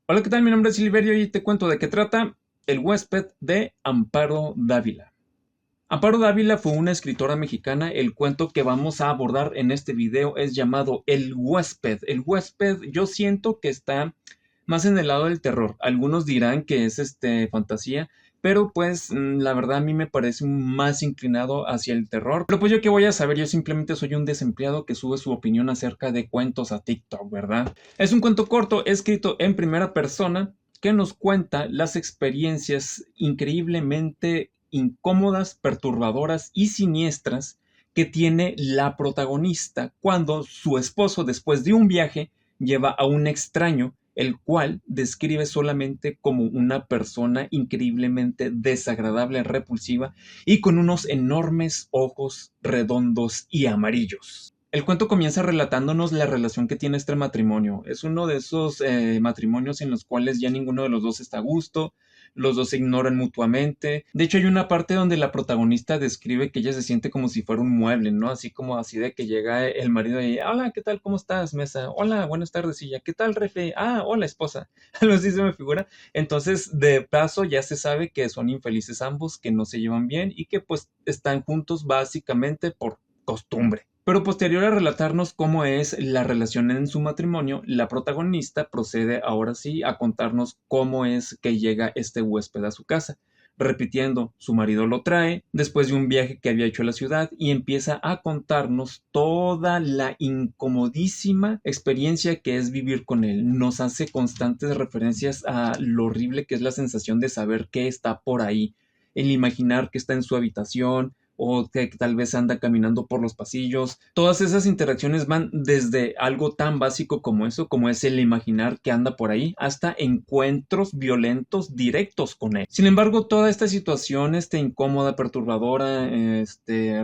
Hola, ¿qué tal? Mi nombre es Silverio y te cuento de qué trata El huésped de Amparo Dávila. Amparo Dávila fue una escritora mexicana. El cuento que vamos a abordar en este video es llamado El huésped. El huésped yo siento que está más en el lado del terror. Algunos dirán que es fantasía, pero pues la verdad a mí me parece más inclinado hacia el terror. Pero pues yo qué voy a saber, yo simplemente soy un desempleado que sube su opinión acerca de cuentos a TikTok, ¿verdad? Es un cuento corto escrito en primera persona que nos cuenta las experiencias increíblemente incómodas, perturbadoras y siniestras que tiene la protagonista cuando su esposo, después de un viaje, lleva a un extraño, el cual describe solamente como una persona increíblemente desagradable, repulsiva y con unos enormes ojos redondos y amarillos. El cuento comienza relatándonos la relación que tiene este matrimonio. Es uno de esos matrimonios en los cuales ya ninguno de los dos está a gusto, los dos se ignoran mutuamente. De hecho, hay una parte donde la protagonista describe que ella se siente como si fuera un mueble, ¿no? Así como así de que llega el marido y, hola, ¿qué tal? ¿Cómo estás, mesa? Hola, buenas tardes, silla. ¿Qué tal, refe? Ah, hola, esposa. Algo así se me figura. Entonces, de paso, ya se sabe que son infelices ambos, que no se llevan bien y que pues están juntos básicamente por costumbre. Pero posterior a relatarnos cómo es la relación en su matrimonio, la protagonista procede ahora sí a contarnos cómo es que llega este huésped a su casa. Repitiendo, su marido lo trae después de un viaje que había hecho a la ciudad y empieza a contarnos toda la incomodísima experiencia que es vivir con él. Nos hace constantes referencias a lo horrible que es la sensación de saber que está por ahí, el imaginar que está en su habitación, o que tal vez anda caminando por los pasillos. Todas esas interacciones van desde algo tan básico como eso, como es el imaginar que anda por ahí, hasta encuentros violentos directos con él. Sin embargo, toda esta situación, incómoda, perturbadora,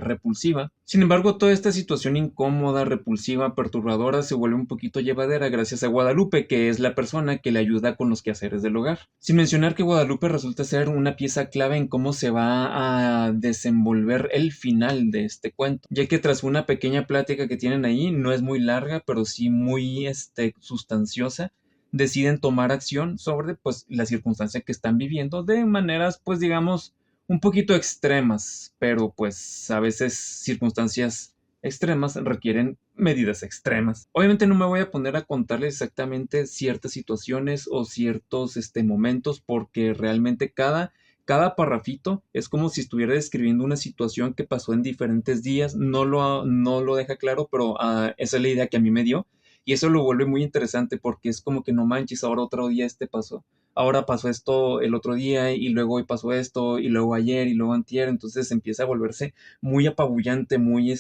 repulsiva, sin embargo, toda esta situación incómoda, repulsiva, perturbadora se vuelve un poquito llevadera gracias a Guadalupe, que es la persona que le ayuda con los quehaceres del hogar. Sin mencionar que Guadalupe resulta ser una pieza clave en cómo se va a desenvolver el final de este cuento, ya que tras una pequeña plática que tienen ahí, no es muy larga, pero sí muy sustanciosa, deciden tomar acción sobre pues la circunstancia que están viviendo de maneras pues digamos un poquito extremas, pero pues a veces circunstancias extremas requieren medidas extremas. Obviamente no me voy a poner a contarles exactamente ciertas situaciones o ciertos momentos porque realmente cada parrafito es como si estuviera describiendo una situación que pasó en diferentes días. No lo deja claro, pero esa es la idea que a mí me dio. Y eso lo vuelve muy interesante porque es como que no manches, ahora otro día pasó. Ahora pasó esto el otro día y luego hoy pasó esto y luego ayer y luego antier. Entonces empieza a volverse muy apabullante, muy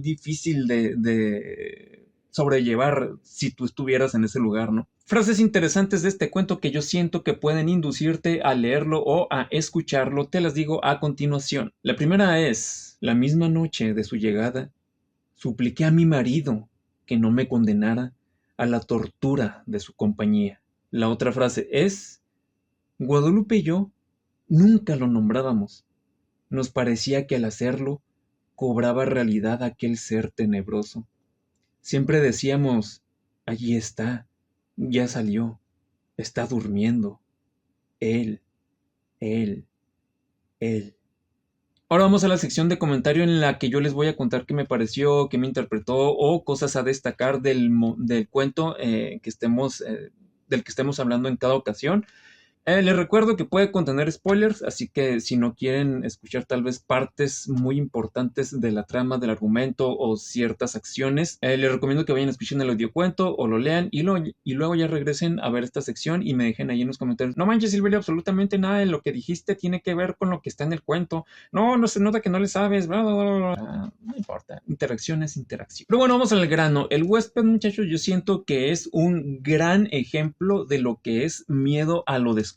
difícil de sobrellevar si tú estuvieras en ese lugar, ¿no? Frases interesantes de este cuento que yo siento que pueden inducirte a leerlo o a escucharlo, te las digo a continuación. La primera es, la misma noche de su llegada, supliqué a mi marido que no me condenara a la tortura de su compañía. La otra frase es, Guadalupe y yo nunca lo nombrábamos. Nos parecía que al hacerlo cobraba realidad aquel ser tenebroso. Siempre decíamos, allí está, ya salió, está durmiendo. Él, él, él. Ahora vamos a la sección de comentario en la que yo les voy a contar qué me pareció, qué me interpretó o cosas a destacar del cuento del que estemos hablando en cada ocasión. Les recuerdo que puede contener spoilers, así que si no quieren escuchar tal vez partes muy importantes de la trama, del argumento o ciertas acciones, les recomiendo que vayan a escuchar el audiocuento o lo lean y luego ya regresen a ver esta sección y me dejen ahí en los comentarios. No manches, Silverio, absolutamente nada de lo que dijiste tiene que ver con lo que está en el cuento. No, no se nota que no le sabes. Bla, bla, bla, bla. No importa. Interacción es interacción. Pero bueno, vamos al grano. El huésped, muchachos, yo siento que es un gran ejemplo de lo que es miedo a lo desconocido.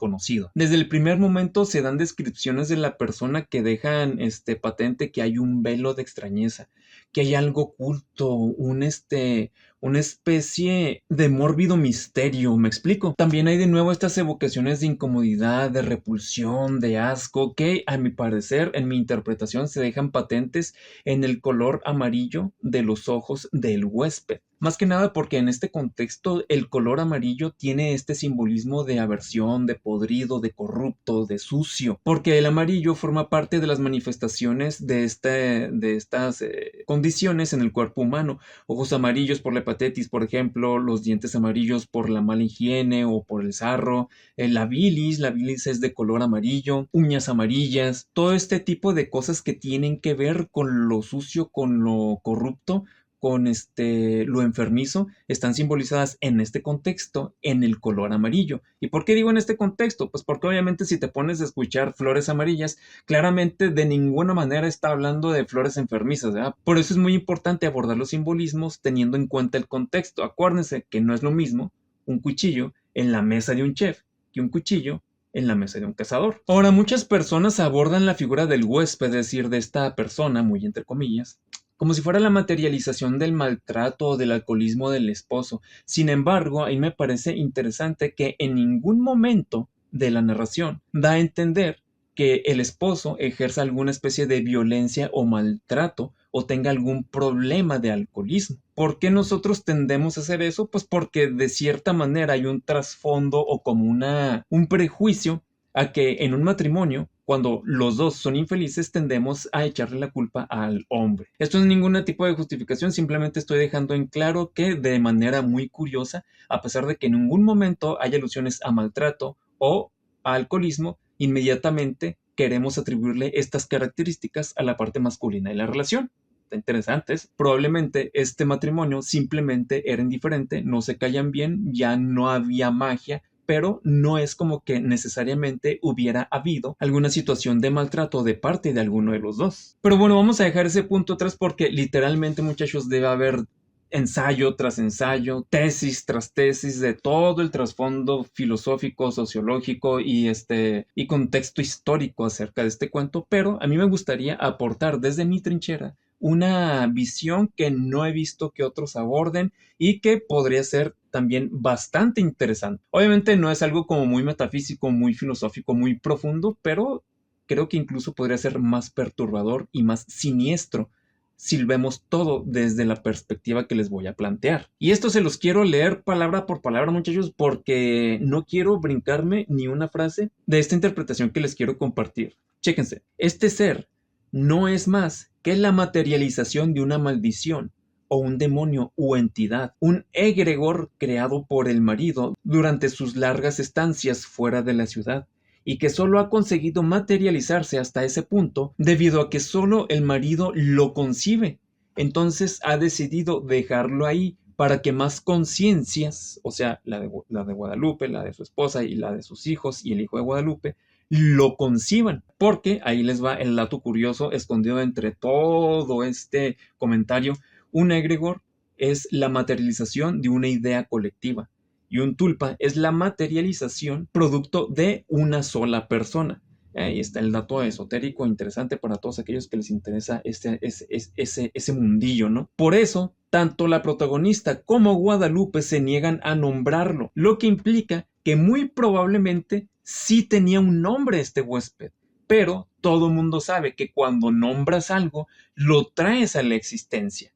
Desde el primer momento se dan descripciones de la persona que dejan patente que hay un velo de extrañeza, que hay algo oculto, una especie de mórbido misterio, ¿me explico? También hay de nuevo estas evocaciones de incomodidad, de repulsión, de asco, que a mi parecer, en mi interpretación, se dejan patentes en el color amarillo de los ojos del huésped. Más que nada porque en este contexto el color amarillo tiene este simbolismo de aversión, de podrido, de corrupto, de sucio, porque el amarillo forma parte de las manifestaciones de estas condiciones en el cuerpo humano. Ojos amarillos por la hepatitis, por ejemplo, los dientes amarillos por la mala higiene o por el sarro, la bilis es de color amarillo, uñas amarillas, todo este tipo de cosas que tienen que ver con lo sucio, con lo corrupto, con lo enfermizo, están simbolizadas en este contexto en el color amarillo. ¿Y por qué digo en este contexto? Pues porque obviamente si te pones a escuchar flores amarillas, claramente de ninguna manera está hablando de flores enfermizas, ¿verdad? Por eso es muy importante abordar los simbolismos teniendo en cuenta el contexto. Acuérdense que no es lo mismo un cuchillo en la mesa de un chef que un cuchillo en la mesa de un cazador. Ahora, muchas personas abordan la figura del huésped, es decir, de esta persona, muy entre comillas, como si fuera la materialización del maltrato o del alcoholismo del esposo. Sin embargo, ahí me parece interesante que en ningún momento de la narración da a entender que el esposo ejerza alguna especie de violencia o maltrato o tenga algún problema de alcoholismo. ¿Por qué nosotros tendemos a hacer eso? Pues porque de cierta manera hay un trasfondo o como un prejuicio a que en un matrimonio, cuando los dos son infelices, tendemos a echarle la culpa al hombre. Esto no es ningún tipo de justificación, simplemente estoy dejando en claro que de manera muy curiosa, a pesar de que en ningún momento hay alusiones a maltrato o a alcoholismo, inmediatamente queremos atribuirle estas características a la parte masculina de la relación. Interesantes. Probablemente este matrimonio simplemente era indiferente, no se caían bien, ya no había magia, pero no es como que necesariamente hubiera habido alguna situación de maltrato de parte de alguno de los dos. Pero bueno, vamos a dejar ese punto atrás porque literalmente, muchachos, debe haber ensayo tras ensayo, tesis tras tesis de todo el trasfondo filosófico, sociológico y contexto histórico acerca de este cuento, pero a mí me gustaría aportar desde mi trinchera una visión que no he visto que otros aborden y que podría ser también bastante interesante. Obviamente no es algo como muy metafísico, muy filosófico, muy profundo, pero creo que incluso podría ser más perturbador y más siniestro si vemos todo desde la perspectiva que les voy a plantear. Y esto se los quiero leer palabra por palabra, muchachos, porque no quiero brincarme ni una frase de esta interpretación que les quiero compartir. Chéquense, este ser no es más que la materialización de una maldición o un demonio u entidad, un egregor creado por el marido durante sus largas estancias fuera de la ciudad, y que solo ha conseguido materializarse hasta ese punto debido a que solo el marido lo concibe. Entonces ha decidido dejarlo ahí para que más conciencias, o sea, la de Guadalupe, la de su esposa y la de sus hijos y el hijo de Guadalupe, lo conciban, porque ahí les va el dato curioso escondido entre todo este comentario. Un egregor es la materialización de una idea colectiva y un tulpa es la materialización producto de una sola persona. Ahí está el dato esotérico interesante para todos aquellos que les interesa ese mundillo, ¿no? Por eso, tanto la protagonista como Guadalupe se niegan a nombrarlo, lo que implica que muy probablemente sí tenía un nombre este huésped, pero todo mundo sabe que cuando nombras algo, lo traes a la existencia.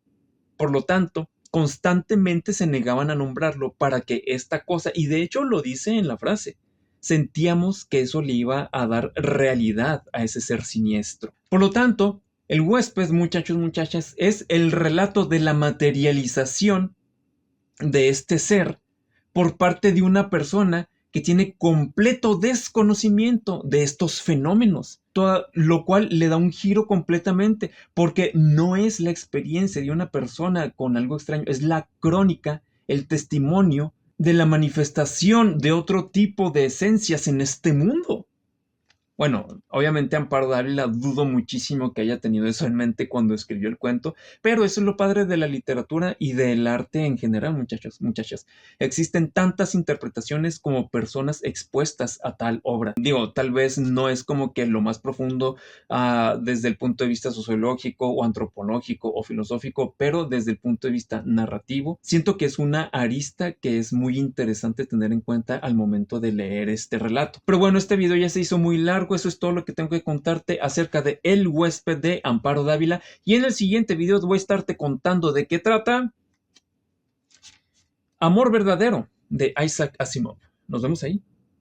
Por lo tanto, constantemente se negaban a nombrarlo para que esta cosa, y de hecho lo dice en la frase, sentíamos que eso le iba a dar realidad a ese ser siniestro. Por lo tanto, el huésped, muchachos, muchachas, es el relato de la materialización de este ser por parte de una persona que tiene completo desconocimiento de estos fenómenos, lo cual le da un giro completamente, porque no es la experiencia de una persona con algo extraño, es la crónica, el testimonio de la manifestación de otro tipo de esencias en este mundo. Bueno, obviamente Amparo Dávila dudo muchísimo que haya tenido eso en mente cuando escribió el cuento, pero eso es lo padre de la literatura y del arte en general, muchachos, muchachas. Existen tantas interpretaciones como personas expuestas a tal obra. Digo, tal vez no es como que lo más profundo desde el punto de vista sociológico o antropológico o filosófico, pero desde el punto de vista narrativo, siento que es una arista que es muy interesante tener en cuenta al momento de leer este relato. Pero bueno, este video ya se hizo muy largo. Eso es todo lo que tengo que contarte acerca de El huésped de Amparo Dávila, y en el siguiente video voy a estarte contando de qué trata Amor verdadero, de Isaac Asimov. Nos vemos ahí.